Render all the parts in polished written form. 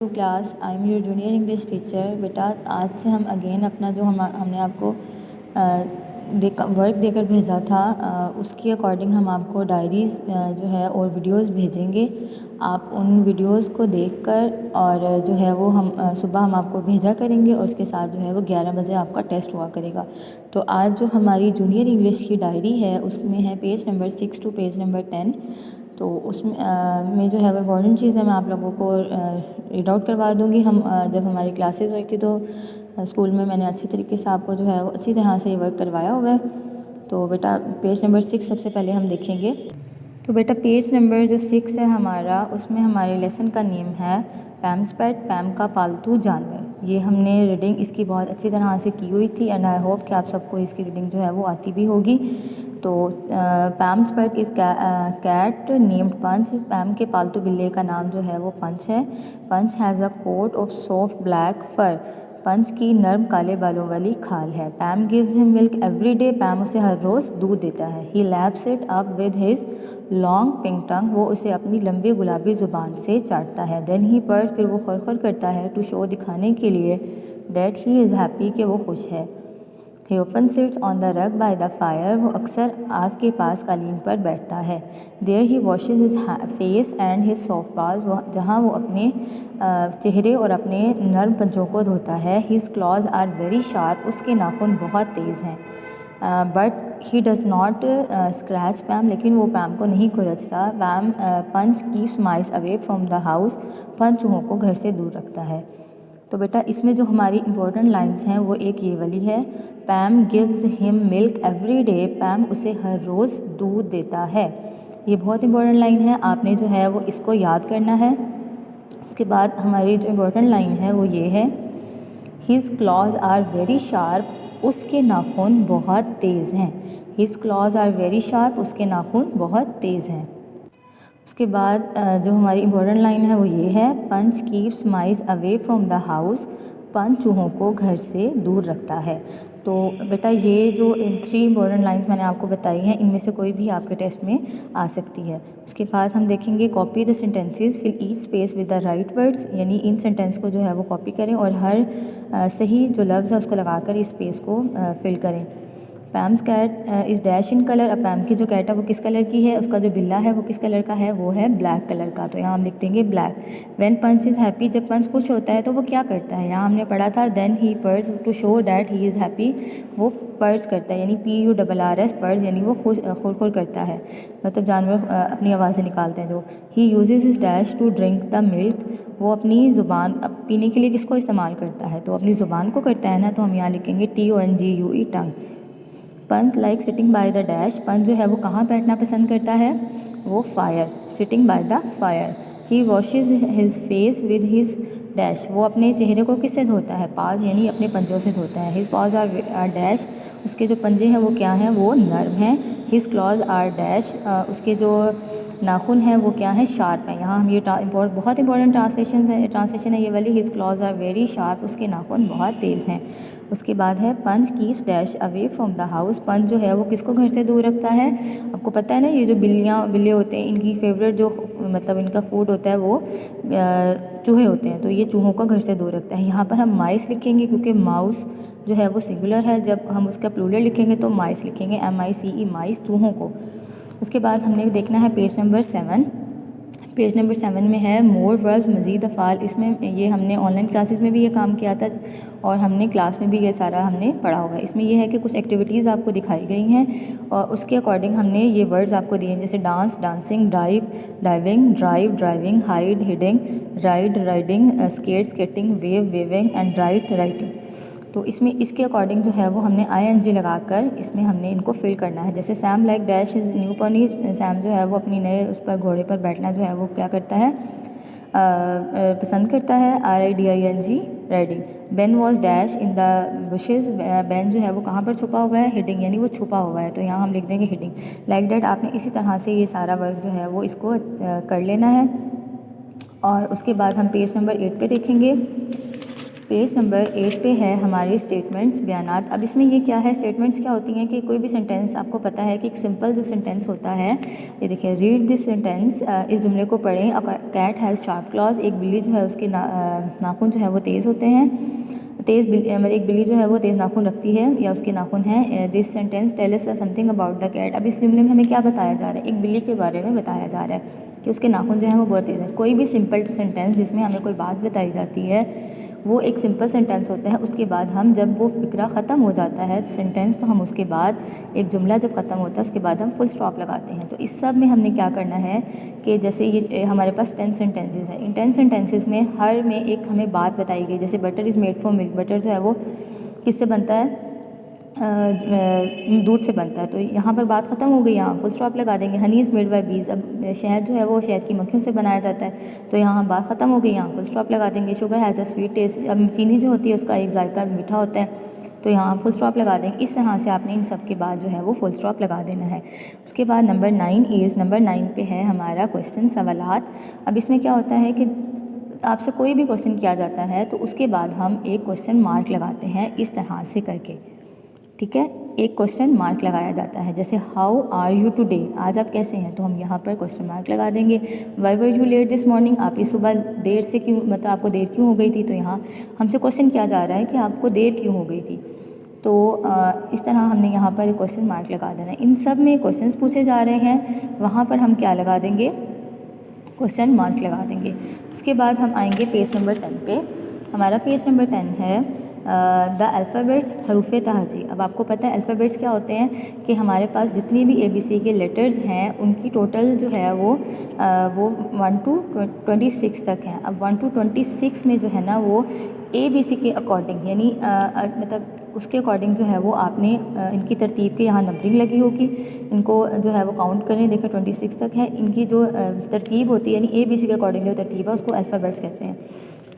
Class I am your junior English teacher. बेटा आज से हम अगेन अपना जो हमने आपको वर्क देकर भेजा था उसके अकॉर्डिंग हम आपको डायरीज़ जो है और वीडियोस भेजेंगे। आप उन वीडियोस को देखकर और जो है वो हम सुबह हम आपको भेजा करेंगे और उसके साथ जो है वो 11 बजे आपका टेस्ट हुआ करेगा। तो आज जो हमारी जूनियर इंग्लिश की डायरी है उसमें है page number 6 to page number 10। तो उसमें में जो है वो इम्पॉर्टेंट चीज़ें मैं आप लोगों को रीड आउट करवा दूँगी। हम जब हमारी क्लासेस हुई थी तो स्कूल में मैंने अच्छी तरीके से आपको जो है वो अच्छी तरह से ये वर्क करवाया हुआ है। तो बेटा पेज नंबर 6 सबसे पहले हम देखेंगे। तो बेटा पेज नंबर जो 6 है हमारा, उसमें हमारे लेसन का नेम है पैम्स पेट, पैम का पालतू जानवर। ये हमने रीडिंग इसकी बहुत अच्छी तरह से की हुई थी एंड आई होप कि आप सबको इसकी रीडिंग जो है वो आती भी होगी। तो पैम्स पेट इज़ कैट नेम्ड पंच। पैम के पालतू बिल्ली का नाम जो है वो पंच है। Punch has a coat of soft black fur. Punch की नर्म काले बालों वाली खाल है। Pam gives him milk every day. Pam उसे हर रोज़ दूध देता है। He laps it up with his long pink tongue. वो उसे अपनी लंबी गुलाबी ज़ुबान से चाटता है। देन ही पर्स, फिर वो खड़खड़ करता है टू शो, दिखाने के लिए, डैट ही इज़ हैप्पी, कि वो खुश है। He often sits on the rug by the fire. वो अक्सर आग के पास कालीन पर बैठता है। There he washes his face and his soft paws. जहाँ वो अपने चेहरे और अपने नर्म पंजों को धोता है। His claws are very sharp. उसके नाखून बहुत तेज़ हैं। But he does not scratch Pam, लेकिन वो पैम को नहीं खुरचता। Pam Punch keeps mice away from the house. Punch चूहों को घर से दूर रखता है। तो बेटा इसमें जो हमारी इंपॉर्टेंट लाइंस हैं वो एक ये वाली है, Pam gives him milk every day. Pam उसे हर रोज़ दूध देता है। ये बहुत इंपॉर्टेंट लाइन है, आपने जो है वो इसको याद करना है। उसके बाद हमारी जो इम्पोर्टेंट लाइन है वो ये है, his claws are very sharp. उसके नाखून बहुत तेज़ हैं। His claws are very sharp. उसके नाखून बहुत तेज़ हैं। उसके बाद जो हमारी इम्पोर्टेंट लाइन है वो ये है, Punch keeps mice away from the house. Punch चूहों को घर से दूर रखता है। तो बेटा ये जो इन 3 इम्पोर्टेंट लाइंस मैंने आपको बताई हैं, इनमें से कोई भी आपके टेस्ट में आ सकती है। उसके बाद हम देखेंगे copy the sentences, fill each space with the right words. यानी इन सेंटेंस को जो है वो कॉपी करें और हर सही जो लफ्ज़ है उसको लगाकर इस स्पेस को फिल करें। Pam's cat is dash in colour. अब पैम की जो कैट है वो किस कलर की है, उसका जो बिल्ला है वो किस कलर का है, वो है ब्लैक कलर का। तो यहाँ हम लिख देंगे black. When Punch is happy, जब पंच खुश होता है तो वो क्या करता है, यहाँ हमने पढ़ा था then he purrs to show that he is happy. वो पर्स करता है, यानी PURRS पर्स, यानी वो खुर करता है, मतलब जानवर अपनी आवाज़ें निकालते हैं जो। He uses his dash to drink the milk. वो अपनी ज़ुबान पीने के लिए किसको इस्तेमाल करता है, तो अपनी ज़ुबान को करता है ना, तो हम यहाँ लिखेंगे TONGUE tongue. Punch like sitting by the dash. Punch जो है वो कहाँ बैठना पसंद करता है, वो fire, sitting by the fire. He washes his face with his dash. वो अपने चेहरे को किससे धोता है, पाज, यानी अपने पंजों से धोता है। हिज पाज आर डैश। उसके जो पंजे हैं वो क्या हैं, वो नर्म हैं। His claws are dash. उसके जो नाखून हैं वो क्या है, शार्प हैं। यहाँ हम ये बहुत इंपॉर्टेंट ट्रांसलेशन है ये वाली, his claws are very sharp. उसके नाखून बहुत तेज़ हैं। उसके बाद है Punch keeps dash away from the house. Punch जो है वो किसको घर से दूर रखता है, आपको पता है ना, ये जो बिल्ले होते हैं इनकी फेवरेट जो मतलब इनका फूड होता है वो चूहे होते हैं, तो ये चूहों को घर से दूर रखता है। यहाँ पर हम माइस लिखेंगे क्योंकि माउस जो है वो सिंगुलर है, जब हम उसका प्लूरल लिखेंगे तो माइस लिखेंगे, MICE, माइस, चूहों को। उसके बाद हमने देखना है पेज नंबर 7। पेज नंबर 7 में है मोर वर्ब्स, मज़ीद अफ़ाल। इसमें ये हमने ऑनलाइन क्लासेस में भी ये काम किया था और हमने क्लास में भी ये सारा हमने पढ़ा हुआ है। इसमें ये है कि कुछ एक्टिविटीज़ आपको दिखाई गई हैं और उसके अकॉर्डिंग हमने ये वर्ड्स आपको दिए हैं, जैसे dance, dancing, dive, diving, drive, driving, hide, hiding, ride, riding, skate, skating, wave, waving and write, writing. तो इसमें इसके अकॉर्डिंग जो है वो हमने ING लगाकर इसमें हमने इनको फिल करना है। जैसे Sam like dash is new पनी। सैम जो है वो अपनी नए उस पर घोड़े पर बैठना जो है वो क्या करता है, पसंद करता है, RIDING, riding. Ben was dash in the bushes. Ben जो है वो कहाँ पर छुपा हुआ है, हिडिंग, यानी वो छुपा हुआ है, तो यहाँ हम लिख देंगे हिडिंग। लाइक डैट आपने इसी तरह से ये सारा वर्क जो है वो इसको कर लेना है। और उसके बाद हम पेज नंबर 8 पे देखेंगे। पेज नंबर 8 पे है हमारी स्टेटमेंट्स बयानात। अब इसमें ये क्या है, स्टेटमेंट्स क्या होती हैं कि कोई भी सेंटेंस आपको पता है कि एक सिंपल जो सेंटेंस होता है, ये देखिए, रीड दिस सेंटेंस, इस जुमले को पढ़ें। A cat has sharp claws, एक बिल्ली जो है उसके नाखून जो है वो तेज़ होते हैं। एक बिल्ली जो है वो तेज़ नाखून रखती है या उसके नाखून हैं। This sentence tell us something about the cat. अब इस जुमले में हमें क्या बताया जा रहा है, एक बिल्ली के बारे में बताया जा रहा है कि उसके नाखून जो है वो बहुत तेज़ है। कोई भी सिंपल सेंटेंस जिसमें हमें कोई बात बताई जाती है वो एक सिंपल सेंटेंस होता है। उसके बाद हम जब वो फ़िक्रा ख़त्म हो जाता है सेंटेंस, तो हम उसके बाद एक जुमला जब ख़त्म होता है उसके बाद हम फुल स्टॉप लगाते हैं। तो इस सब में हमने क्या करना है कि जैसे ये हमारे पास 10 सेंटेंसेस हैं। इन 10 सेंटेंसेस में हर में एक हमें बात बताई गई। जैसे butter is made from milk, butter जो है वो किससे बनता है, दूध से बनता है। तो यहाँ पर बात ख़त्म हो गई, यहाँ फुल स्टॉप लगा देंगे। हनी इज़ मेड बाय बीज, अब शहद जो है वो शहद की मक्खियों से बनाया जाता है, तो यहाँ बात ख़त्म हो गई, यहाँ फुल स्टॉप लगा देंगे। Sugar has a sweet taste, अब चीनी जो होती है उसका एक जायका मीठा होता है, तो यहाँ फुल स्टॉप लगा देंगे। इस तरह से आपने इन सब के बाद जो है वो फुल स्टॉप लगा देना है। उसके बाद नंबर 9 पे है हमारा क्वेश्चन सवालात। अब इसमें क्या होता है कि आपसे कोई भी क्वेश्चन किया जाता है तो उसके बाद हम एक क्वेश्चन मार्क लगाते हैं इस तरह से करके, ठीक है। एक क्वेश्चन मार्क लगाया जाता है, जैसे हाउ आर यू टुडे, आज आप कैसे हैं, तो हम यहाँ पर क्वेश्चन मार्क लगा देंगे। Why were you let this morning, आप इस सुबह देर से क्यों, मतलब आपको देर क्यों हो गई थी, तो यहाँ हमसे क्वेश्चन किया जा रहा है कि आपको देर क्यों हो गई थी। तो इस तरह हमने यहाँ पर एक क्वेश्चन मार्क लगा देना है। इन सब में क्वेश्चंस पूछे जा रहे हैं, वहाँ पर हम क्या लगा देंगे, क्वेश्चन मार्क लगा देंगे। उसके बाद हम आएंगे पेज नंबर 10 पे। हमारा पेज नंबर 10 है द अल्फ़ाबेट्स, हरूफ तहजी। अब आपको पता है अल्फ़ाबेट्स क्या होते हैं कि हमारे पास जितनी भी ABC के लेटर्स हैं उनकी टोटल जो है वो 1 to 26 तक हैं। अब 1 to 26 में जो है ना वो ABC के अकॉर्डिंग, यानी मतलब उसके अकॉर्डिंग जो है वो आपने इनकी तरतीब के यहाँ नंबरिंग लगी होगी, इनको जो है वो काउंट करें, देखें 26 तक है। इनकी जो तरतीब होती है यानी ABC के अकॉर्डिंग जो तरतीब है उसको अल्फ़ाबेट्स कहते हैं।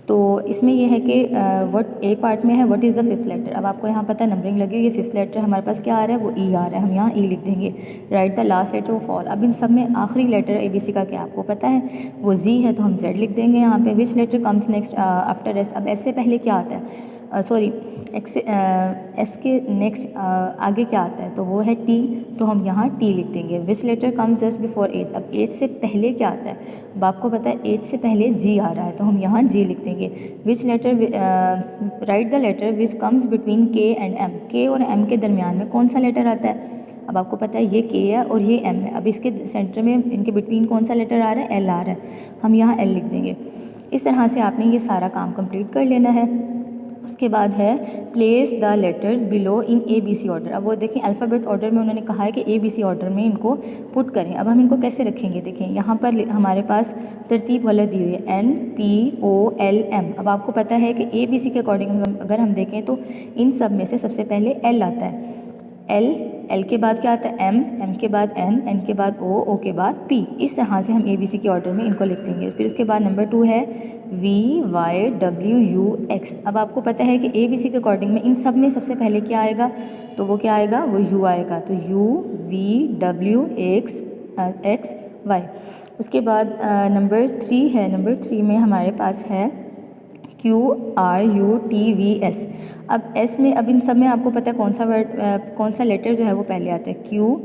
तो इसमें यह है कि व्हाट ए पार्ट में है what is the fifth letter. अब आपको यहाँ पता है नंबरिंग लगी हुई है, फिफ्थ लेटर हमारे पास क्या आ रहा है, वो ई आ रहा है, हम यहाँ ई लिख देंगे। Write the last letter of all, अब इन सब में आखिरी लेटर ABC का क्या आपको पता है, वो जी है, तो हम जेड लिख देंगे यहाँ पे। Which letter comes next after S, अब एस से पहले क्या आता है, सॉरी एस के नेक्स्ट आगे क्या आता है, तो वो है टी, तो हम यहाँ टी लिख देंगे। Which letter comes just before H, अब एच से पहले क्या आता है, अब आपको पता है एच से पहले जी आ रहा है, तो हम यहाँ जी लिख देंगे। Which letter, write the letter which comes between K and M, K और एम के दरमियान में कौन सा लेटर आता है, अब आपको पता है ये के है और ये एम है। अब इसके सेंटर में इनके बिटवीन कौन सा लेटर आ रहा है, एल आ रहा है, हम यहाँ एल लिख देंगे। इस तरह से आपने ये सारा काम कंप्लीट कर लेना है। उसके बाद है place the letters below in ABC order. अब वो देखें अल्फ़ाबेट ऑर्डर में उन्होंने कहा है कि ABC ऑर्डर में इनको पुट करें। अब हम इनको कैसे रखेंगे, देखें यहाँ पर हमारे पास तरतीब गलत दी हुई है, NPOLM। अब आपको पता है कि ABC के अकॉर्डिंग अगर हम देखें तो इन सब में से सबसे पहले L आता है, एल के बाद क्या आता है, एम के बाद एन के बाद ओ के बाद पी। इस तरह से हम ABC के ऑर्डर में इनको लिख देंगे। फिर उसके बाद नंबर 2 है VYWUX। अब आपको पता है कि ABC के अकॉर्डिंग में इन सब में सबसे पहले क्या आएगा, तो वो क्या आएगा, वो U आएगा, तो UVWXY। उसके बाद नंबर 3 है, नंबर 3 में हमारे पास है QRUTVS। अब एस में, अब इन सब में आपको पता है कौन सा वर्ड, कौन सा लेटर जो है वो पहले आता है, QRSTUV।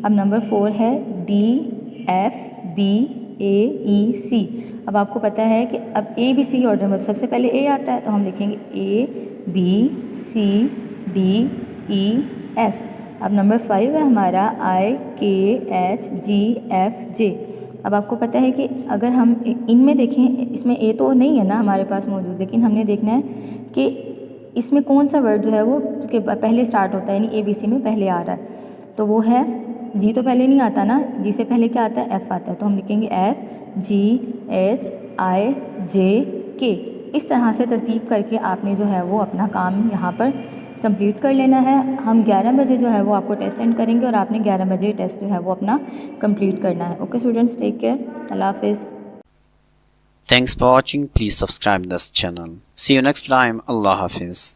अब नंबर 4 है DFBAEC। अब आपको पता है कि अब ABC के ऑर्डर में सबसे पहले ए आता है, तो हम लिखेंगे ABCDEF। अब नंबर 5 है हमारा IKHGFJ। अब आपको पता है कि अगर हम इनमें देखें, इसमें ए तो नहीं है ना हमारे पास मौजूद, लेकिन हमने देखना है कि इसमें कौन सा वर्ड जो है वो उसके पहले स्टार्ट होता है, यानी ABC में पहले आ रहा है, तो वो है जी। तो पहले नहीं आता ना, जी से पहले क्या आता है, एफ़ आता है, तो हम लिखेंगे FGHIJK। इस तरह से तरतीब करके आपने जो है वो अपना काम यहाँ पर कंप्लीट कर लेना है। हम 11 बजे जो है वो आपको टेस्ट सेंड करेंगे और आपने 11 बजे टेस्ट जो है वो अपना कंप्लीट करना है। ओके स्टूडेंट्स, टेक केयर, अल्लाह हाफिज़। Thanks for watching. Please subscribe this channel. See you next time. Allah Hafiz.